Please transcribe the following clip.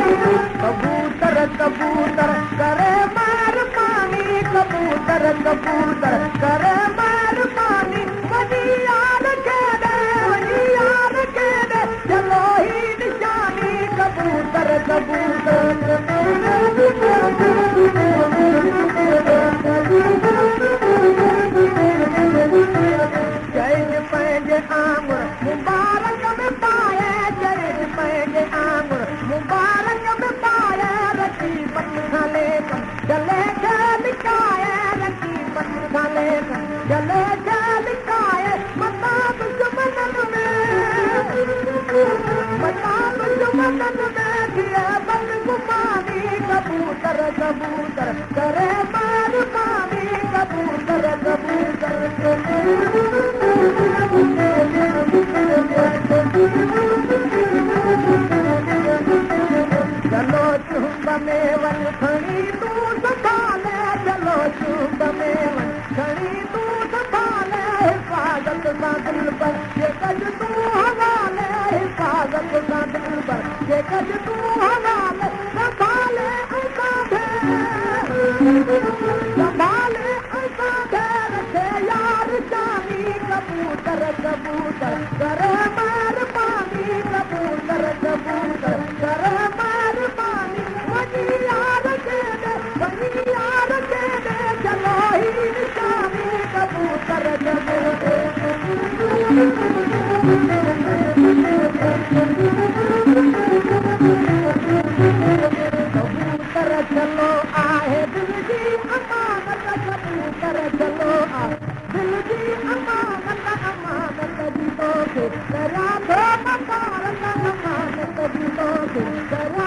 कबूतर कबूतर करे मार पानी कबूतर कबूतर करे मार पानी वही यार के दे चलो ही निशानी कबूतर कबूतर जय पंहिंजे आंगुर मुबारक में पाए जय पंहिंजे आंगुर मुबारक में पाए रखी बन खाले जले लिकाए रखी बन खाले जले लिकाए मताब जुमनन में दिए बन गुमानी कबूतर कबूतर करे मार पानी कबूतर कबूतर चलो चुंब में वन खड़ी तू संभाले चलो चुंब में वन खड़ी तू संभाले हिफाजत सां दिल पर ये कज तू हवाले हिफाजत सां दिल पर ये कज तू हवाले संभाले ऐसा संभाले ऐसा रखे यार जानी कबूतर कबूतर करे मार पानी कबूतर कबूतर करे मार पानी वही यार के दे चलो ही निशानी कबूतर कबूतर चलो आहे दिल जी अमानत कबूतर चलो आ दिल जी अमानत जी तो के करा दो मकार अमानत जी तो के करा